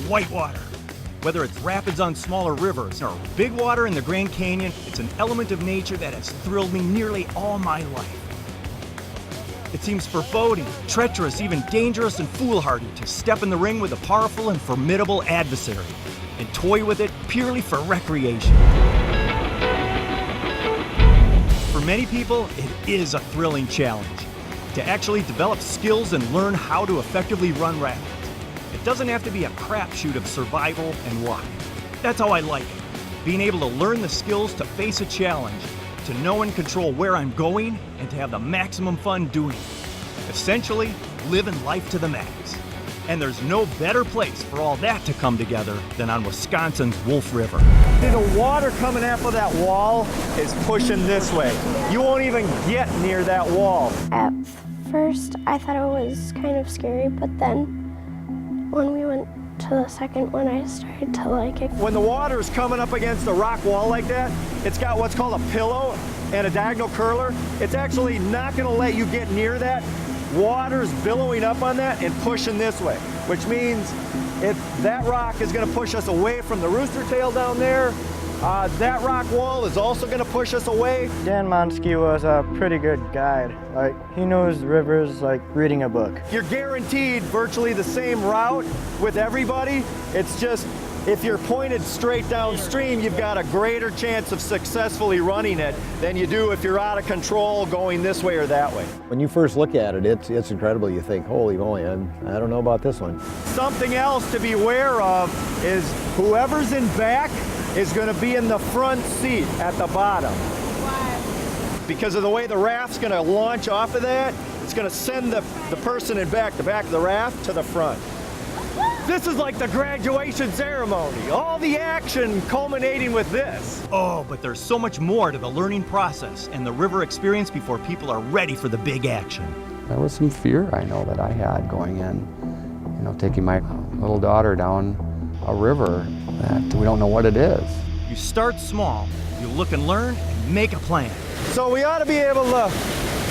whitewater. Whether it's rapids on smaller rivers or big water in the Grand Canyon, it's an element of nature that has thrilled me nearly all my life. It seems foreboding, treacherous, even dangerous and foolhardy to step in the ring with a powerful and formidable adversary and toy with it purely for recreation. For many people, it is a thrilling challenge to actually develop skills and learn how to effectively run rapids. It doesn't have to be a crapshoot of survival and luck. That's how I like it, being able to learn the skills to face a challenge, to know and control where I'm going, and to have the maximum fun doing it. Essentially, living life to the max. And there's no better place for all that to come together than on Wisconsin's Wolf River. The water coming off of that wall is pushing this way. You won't even get near that wall. At first, I thought it was kind of scary, but then when we went to the second one, I started to like it. When the water is coming up against the rock wall like that, it's got what's called a pillow and a diagonal curler. It's actually not going to let you get near that. Water's billowing up on that and pushing this way, which means if that rock is going to push us away from the rooster tail down there, that rock wall is also going to push us away. Dan Monskey was a pretty good guide. He knows rivers like reading a book. You're guaranteed virtually the same route with everybody. It's just if you're pointed straight downstream, you've got a greater chance of successfully running it than you do if you're out of control going this way or that way. When you first look at it, it's incredible. You think, holy moly, I don't know about this one. Something else to be aware of is whoever's in back is going to be in the front seat at the bottom. Why? Because of the way the raft's going to launch off of that, it's going to send the person in back, the back of the raft, to the front. This is like the graduation ceremony, all the action culminating with this. Oh, but there's so much more to the learning process and the river experience before people are ready for the big action. There was some fear I know that I had going in, taking my little daughter down a river that we don't know what it is. You start small, you look and learn, and make a plan. So we ought to be able to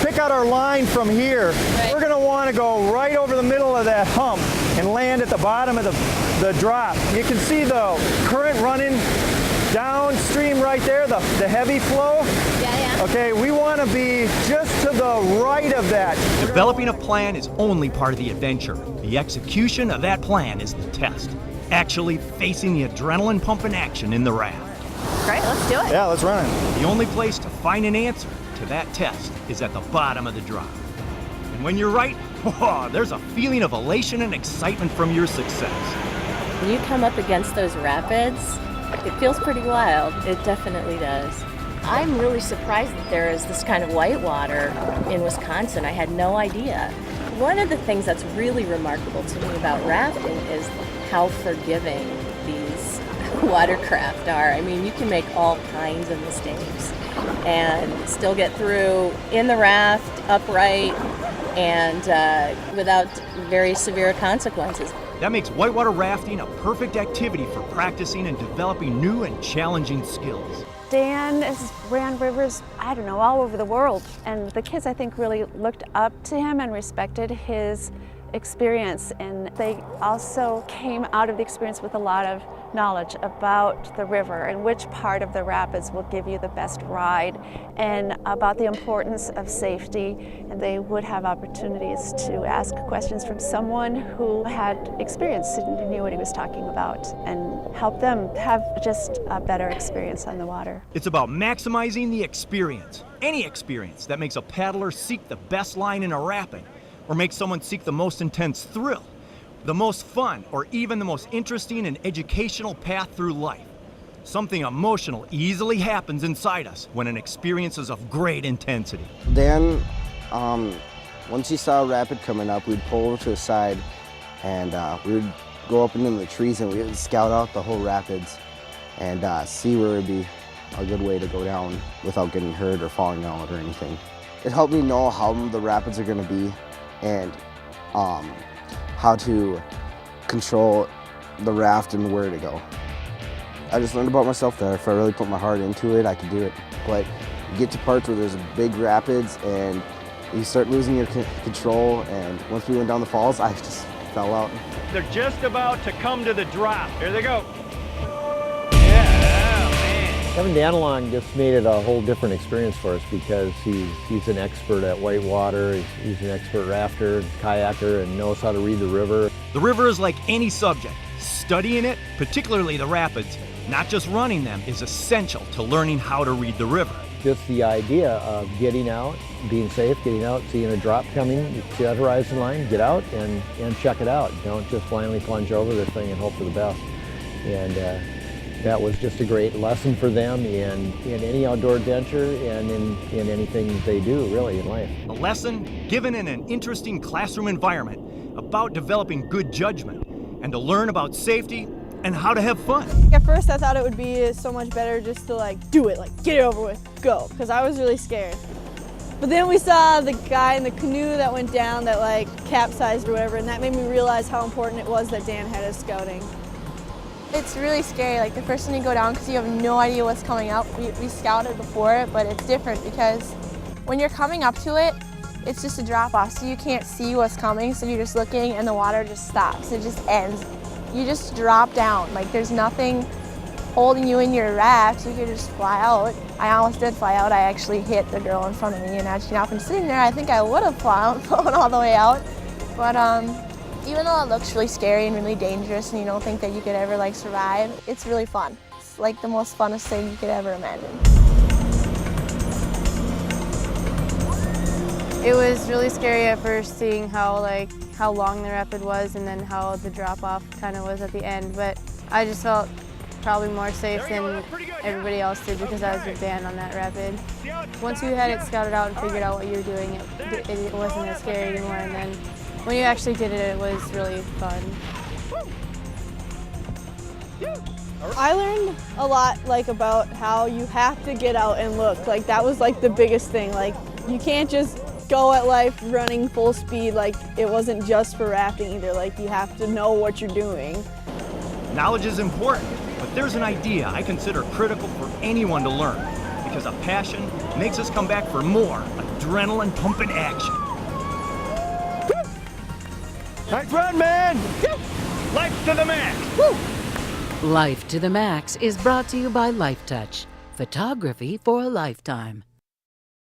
pick out our line from here. Right. We're gonna wanna go right over the middle of that hump and land at the bottom of the drop. You can see the current running downstream right there, the heavy flow. Yeah. Okay, we wanna be just to the right of that. Developing a plan is only part of the adventure. The execution of that plan is the test. Actually facing the adrenaline pumping action in the raft. Great, let's do it. Yeah, let's run it. The only place to find an answer to that test is at the bottom of the drop. And when you're right, there's a feeling of elation and excitement from your success. When you come up against those rapids, it feels pretty wild. It definitely does. I'm really surprised that there is this kind of whitewater in Wisconsin. I had no idea. One of the things that's really remarkable to me about rafting is how forgiving these watercraft are. I mean, you can make all kinds of mistakes and still get through in the raft, upright, and without very severe consequences. That makes whitewater rafting a perfect activity for practicing and developing new and challenging skills. Dan has ran rivers, all over the world. And the kids, I think, really looked up to him and respected his experience. And they also came out of the experience with a lot of knowledge about the river and which part of the rapids will give you the best ride, and about the importance of safety. And they would have opportunities to ask questions from someone who had experience and knew what he was talking about, and help them have just a better experience on the water. It's about maximizing the experience, any experience that makes a paddler seek the best line in a rapid, or makes someone seek the most intense thrill, the most fun, or even the most interesting and educational path through life. Something emotional easily happens inside us when an experience is of great intensity. Dan, once he saw a rapid coming up, we'd pull over to the side and we would go up into the trees and we would scout out the whole rapids and see where it would be a good way to go down without getting hurt or falling out or anything. It helped me know how the rapids are going to be and how to control the raft and where to go. I just learned about myself that if I really put my heart into it, I could do it. But you get to parts where there's big rapids and you start losing your control, and once we went down the falls, I just fell out. they're just about to come to the drop. Here they go. Yeah, oh, man. Having Dan along just made it a whole different experience for us because he's an expert at whitewater, he's an expert rafter, kayaker, and knows how to read the river. The river is like any subject. Studying it, particularly the rapids, not just running them, is essential to learning how to read the river. Just the idea of getting out, being safe, getting out, seeing a drop coming, you see that horizon line, get out and check it out. Don't just blindly plunge over the thing and hope for the best. And that was just a great lesson for them in any outdoor adventure and in anything they do really in life. A lesson given in an interesting classroom environment about developing good judgment and to learn about safety and how to have fun. At first I thought it would be so much better just to like do it, like get it over with, go, because I was really scared. But then we saw the guy in the canoe that went down that like capsized or whatever, and that made me realize how important it was that Dan had his scouting. It's really scary, like the first time you go down because you have no idea what's coming up. We scouted before it, but it's different because when you're coming up to it, it's just a drop off, so you can't see what's coming, so you're just looking and the water just stops, it just ends. You just drop down, like there's nothing holding you in your raft, you can just fly out. I almost did fly out. I actually hit the girl in front of me, and had she not been sitting there, I think I would have flown all the way out. But even though it looks really scary and really dangerous and you don't think that you could ever like survive, it's really fun. It's like the most funnest thing you could ever imagine. It was really scary at first seeing how long the rapid was and then how the drop-off kind of was at the end, but I just felt probably more safe than everybody else did because I was with Dan on that rapid. Once you had it scouted out and figured out what you were doing, it wasn't as scary anymore, and then when you actually did it, it was really fun. I learned a lot about how you have to get out and look. Like that was like the biggest thing. Like you can't just go at life running full speed. Like it wasn't just for rafting either. Like you have to know what you're doing. Knowledge is important, but there's an idea I consider critical for anyone to learn because a passion makes us come back for more adrenaline pumping action. Nice run, man! Life to the max! Woo! Life to the Max is brought to you by Life Touch, photography for a lifetime.